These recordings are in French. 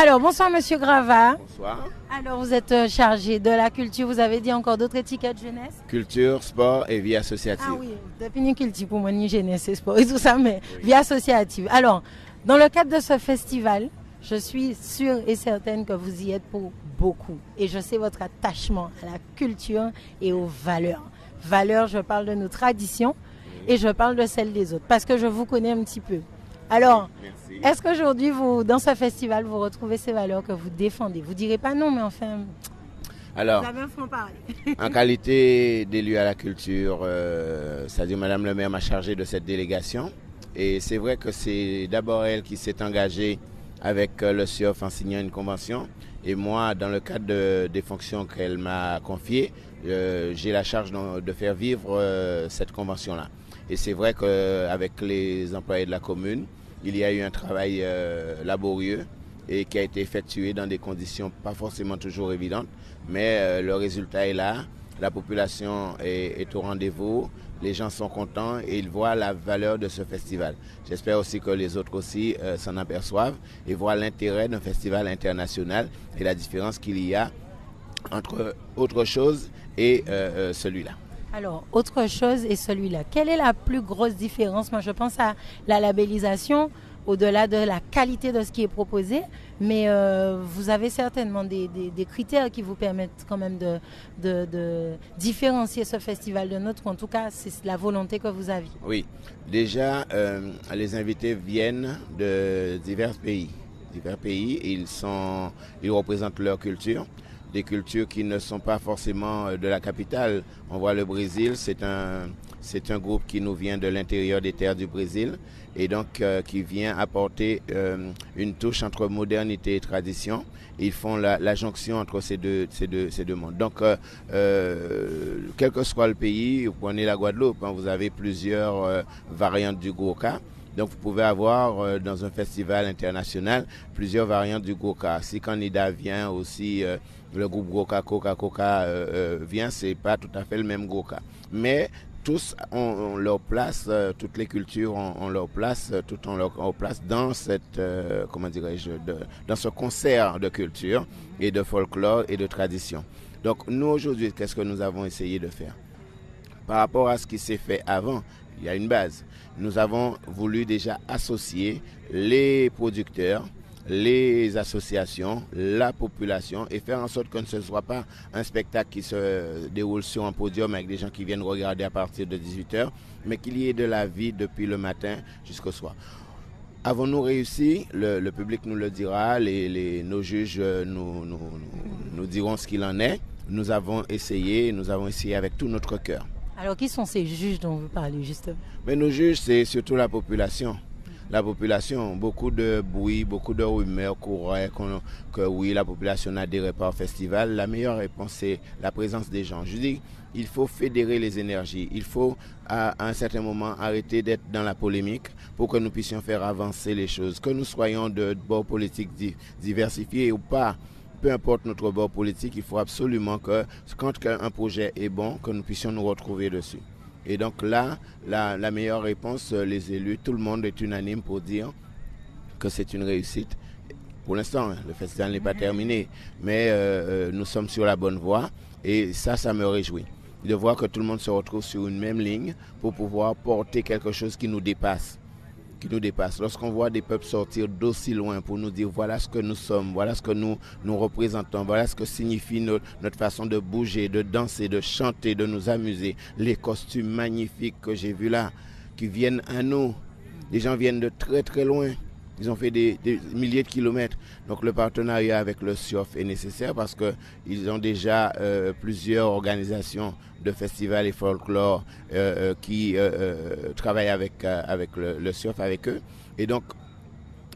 Alors, bonsoir Monsieur Grava. Bonsoir. Alors, vous êtes chargé de la culture, vous avez dit encore d'autres étiquettes jeunesse? Culture, sport et vie associative. Ah oui, depuis culture pour moi, ni jeunesse et sport et tout ça, mais Oui. vie associative. Alors, dans le cadre de ce festival, je suis sûre et certaine que vous y êtes pour beaucoup. Et je sais votre attachement à la culture et aux valeurs. Valeurs, je parle de nos traditions et je parle de celles des autres, parce que je vous connais un petit peu. Alors, Merci. est-ce qu'aujourd'hui, dans ce festival, vous retrouvez ces valeurs que vous défendez? Vous ne direz pas non, mais enfin, Alors, vous avez un franc-parler. en qualité d'élu à la culture, c'est-à-dire Madame le maire m'a chargé de cette délégation. Et c'est vrai que c'est d'abord elle qui s'est engagée avec le CIOF en signant une convention. Et moi, dans le cadre des fonctions qu'elle m'a confiées, j'ai la charge de faire vivre cette convention-là. Et c'est vrai qu'avec les employés de la commune, il y a eu un travail laborieux et qui a été effectué dans des conditions pas forcément toujours évidentes. Mais le résultat est là, la population est au rendez-vous, les gens sont contents et ils voient la valeur de ce festival. J'espère aussi que les autres aussi s'en aperçoivent et voient l'intérêt d'un festival international et la différence qu'il y a entre autre chose et celui-là. Alors, autre chose et celui-là. Quelle est la plus grosse différence? Moi, je pense à la labellisation, au-delà de la qualité de ce qui est proposé, mais vous avez certainement des critères qui vous permettent quand même de différencier ce festival de notre, ou en tout cas, c'est la volonté que vous aviez. Oui, déjà, les invités viennent de divers pays. Ils représentent leur culture, des cultures qui ne sont pas forcément de la capitale. On voit le Brésil, c'est un groupe qui nous vient de l'intérieur des terres du Brésil et donc qui vient apporter une touche entre modernité et tradition. Ils font la jonction entre ces deux mondes. Donc, quel que soit le pays, vous prenez la Guadeloupe, hein, vous avez plusieurs variantes du Goka. Donc vous pouvez avoir dans un festival international plusieurs variantes du Goka. Si candidat vient aussi, le groupe Goka, Coca vient, c'est pas tout à fait le même Goka. Mais tous ont leur place, toutes les cultures ont leur place, toutes ont leur place dans cette, dans ce concert de culture et de folklore et de tradition. Donc nous aujourd'hui, qu'est-ce que nous avons essayé de faire? Par rapport à ce qui s'est fait avant, il y a une base. Nous avons voulu déjà associer les producteurs, les associations, la population et faire en sorte que ce ne soit pas un spectacle qui se déroule sur un podium avec des gens qui viennent regarder à partir de 18h, mais qu'il y ait de la vie depuis le matin jusqu'au soir. Avons-nous réussi? Le public nous le dira, nos juges nous diront ce qu'il en est. Nous avons essayé avec tout notre cœur. Alors, qui sont ces juges dont vous parlez justement? Mais nos juges, c'est surtout la population. La population, beaucoup de bruit, beaucoup de rumeurs couraient que oui, la population n'adhérait pas au festival. La meilleure réponse, c'est la présence des gens. Je dis, il faut fédérer les énergies. Il faut, à un certain moment, arrêter d'être dans la polémique pour que nous puissions faire avancer les choses. Que nous soyons de bords politiques diversifiés ou pas, peu importe notre bord politique, il faut absolument que quand un projet est bon, que nous puissions nous retrouver dessus. Et donc là, la meilleure réponse, les élus, tout le monde est unanime pour dire que c'est une réussite. Pour l'instant, le festival n'est pas terminé, mais nous sommes sur la bonne voie et ça me réjouit. De voir que tout le monde se retrouve sur une même ligne pour pouvoir porter quelque chose qui nous dépasse. Lorsqu'on voit des peuples sortir d'aussi loin pour nous dire voilà ce que nous sommes, voilà ce que nous représentons, voilà ce que signifie notre façon de bouger, de danser, de chanter, de nous amuser, les costumes magnifiques que j'ai vus là, qui viennent à nous. Les gens viennent de très très loin. Ils ont fait des milliers de kilomètres. Donc le partenariat avec le CIOF est nécessaire parce qu'ils ont déjà plusieurs organisations de festivals et folklore qui travaillent avec le CIOF, avec eux. Et donc,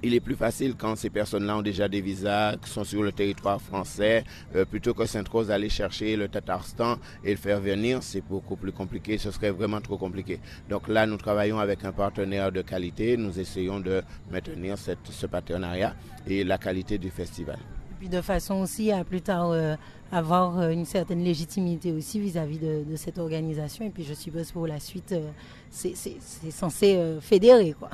il est plus facile quand ces personnes-là ont déjà des visas, qui sont sur le territoire français, plutôt que Sainte-Rose aller chercher le Tatarstan et le faire venir, c'est beaucoup plus compliqué, ce serait vraiment trop compliqué. Donc là, nous travaillons avec un partenaire de qualité, nous essayons de maintenir ce partenariat et la qualité du festival. Puis de façon aussi à plus tard avoir une certaine légitimité aussi vis-à-vis de cette organisation. Et puis je suppose pour la suite, c'est censé fédérer, quoi.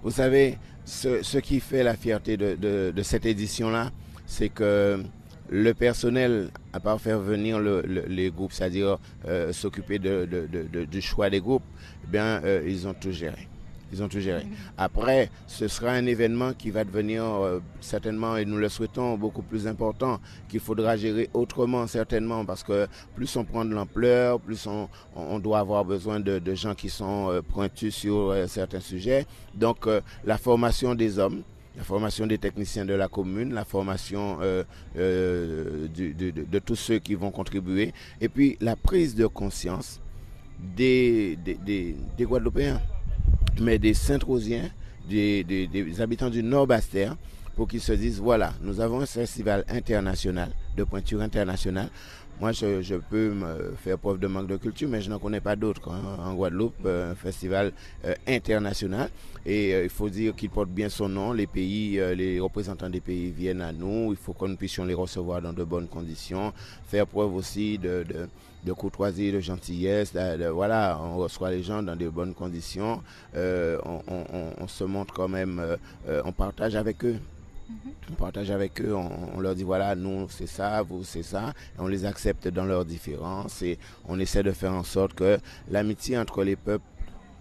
Vous savez, ce qui fait la fierté de cette édition-là, c'est que le personnel, à part faire venir les groupes, c'est-à-dire s'occuper du choix des groupes, eh bien, ils ont tout géré. Ils ont tout géré. Après, ce sera un événement qui va devenir certainement, et nous le souhaitons, beaucoup plus important, qu'il faudra gérer autrement certainement, parce que plus on prend de l'ampleur, plus on doit avoir besoin de gens qui sont pointus sur certains sujets. Donc, la formation des hommes, la formation des techniciens de la commune, la formation de tous ceux qui vont contribuer, et puis la prise de conscience des Guadeloupéens, mais des Saint-Rosiens, des habitants du Nord-Basse-Terre, pour qu'ils se disent, voilà, nous avons un festival international, de pointure internationale. Moi, je peux me faire preuve de manque de culture, mais je n'en connais pas d'autres en Guadeloupe, un festival international. Et il faut dire qu'il porte bien son nom. Les pays, les représentants des pays viennent à nous. Il faut que nous puissions les recevoir dans de bonnes conditions. Faire preuve aussi de courtoisie, de gentillesse. Voilà, on reçoit les gens dans de bonnes conditions. On se montre quand même, on partage avec eux. On partage avec eux, on leur dit voilà, nous c'est ça, vous c'est ça, et on les accepte dans leurs différences et on essaie de faire en sorte que l'amitié entre les peuples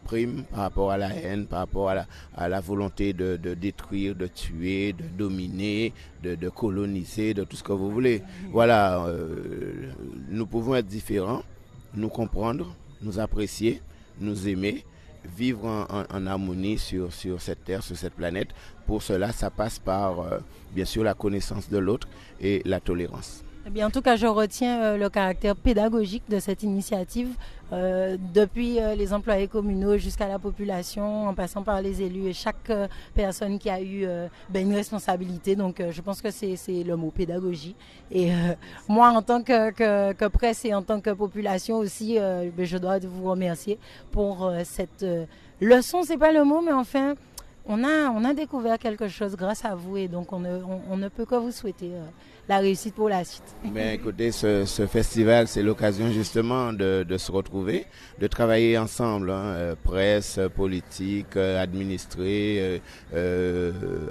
prime par rapport à la haine, par rapport à la volonté de détruire, de tuer, de dominer, de coloniser, de tout ce que vous voulez. Voilà, nous pouvons être différents, nous comprendre, nous apprécier, nous aimer, vivre en harmonie sur cette terre, sur cette planète. Pour cela, ça passe par, bien sûr, la connaissance de l'autre et la tolérance. Eh bien, en tout cas, je retiens le caractère pédagogique de cette initiative, depuis les employés communaux jusqu'à la population, en passant par les élus et chaque personne qui a eu une responsabilité. Donc, je pense que c'est le mot pédagogie. Et moi, en tant que presse et en tant que population aussi, je dois vous remercier pour cette leçon. C'est pas le mot, mais enfin, on a découvert quelque chose grâce à vous et donc on ne peut que vous souhaiter la réussite pour la suite. Ben, écoutez, ce festival, c'est l'occasion justement de se retrouver, de travailler ensemble, presse, politique, administrés,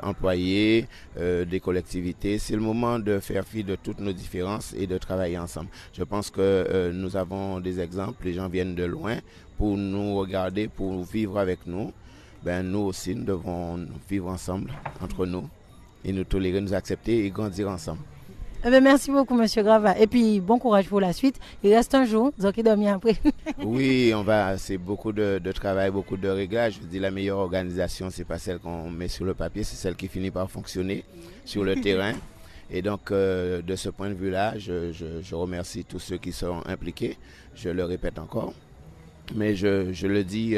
employés, des collectivités. C'est le moment de faire fi de toutes nos différences et de travailler ensemble. Je pense que nous avons des exemples, les gens viennent de loin pour nous regarder, pour vivre avec nous. Ben, nous aussi, nous devons vivre ensemble, entre nous, et nous tolérer, nous accepter et grandir ensemble. Eh bien, merci beaucoup, Monsieur Grava. Et puis, bon courage pour la suite. Il reste un jour, donc il dormir après. Oui, c'est beaucoup de travail, beaucoup de réglages. Je vous dis, la meilleure organisation, c'est pas celle qu'on met sur le papier, c'est celle qui finit par fonctionner sur le terrain. Et donc, de ce point de vue-là, je remercie tous ceux qui sont impliqués. Je le répète encore. Mais je le dis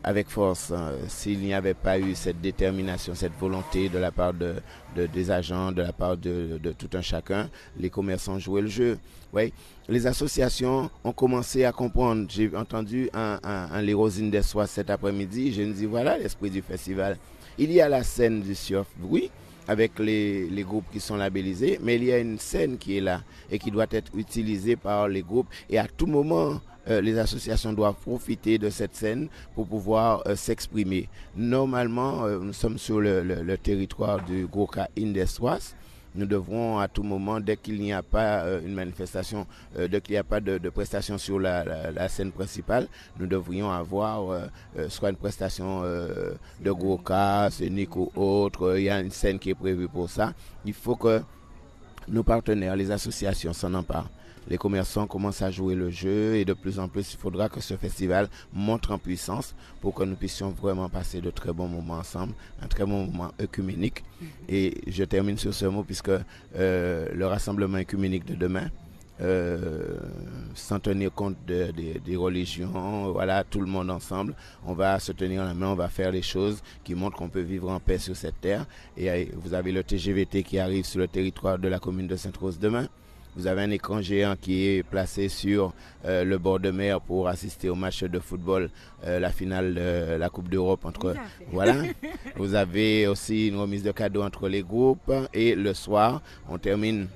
avec force, s'il n'y avait pas eu cette détermination, cette volonté de la part des agents, de la part de tout un chacun, les commerçants jouaient le jeu. Oui. Les associations ont commencé à comprendre. J'ai entendu un Lérosine des Soirs cet après-midi. Je me dis, voilà l'esprit du festival. Il y a la scène du surf, oui, avec les groupes qui sont labellisés, mais il y a une scène qui est là et qui doit être utilisée par les groupes. Et à tout moment, les associations doivent profiter de cette scène pour pouvoir s'exprimer. Normalement, nous sommes sur le territoire du Goka Indestroise. Nous devrons à tout moment, dès qu'il n'y a pas une manifestation, dès qu'il n'y a pas de prestation sur la scène principale, nous devrions avoir soit une prestation de Goka, scénique ou autre. Il y a une scène qui est prévue pour ça. Il faut que nos partenaires, les associations s'en emparent. Les commerçants commencent à jouer le jeu et de plus en plus, il faudra que ce festival montre en puissance pour que nous puissions vraiment passer de très bons moments ensemble, un très bon moment œcuménique. Et je termine sur ce mot puisque le rassemblement œcuménique de demain, sans tenir compte des religions, voilà, tout le monde ensemble, on va se tenir la main, on va faire les choses qui montrent qu'on peut vivre en paix sur cette terre. Et vous avez le TGVT qui arrive sur le territoire de la commune de Sainte-Rose demain. Vous avez un écran géant qui est placé sur le bord de mer pour assister au match de football, la finale de la Coupe d'Europe entre. Voilà. Vous avez aussi une remise de cadeaux entre les groupes et le soir, on termine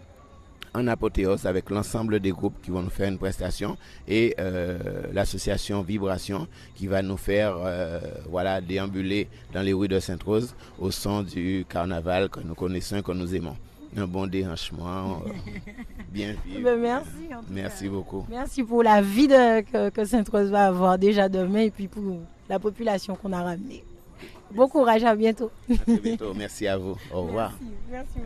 en apothéose avec l'ensemble des groupes qui vont nous faire une prestation et l'association Vibration qui va nous faire déambuler dans les rues de Sainte-Rose au son du carnaval que nous connaissons et que nous aimons. Un bon déhanchement, bien vivre. Merci. Merci beaucoup. Merci pour la vie que Sainte-Rose va avoir déjà demain et puis pour la population qu'on a ramenée. Bon courage, à bientôt. À très bientôt. Merci à vous. Au revoir. Merci.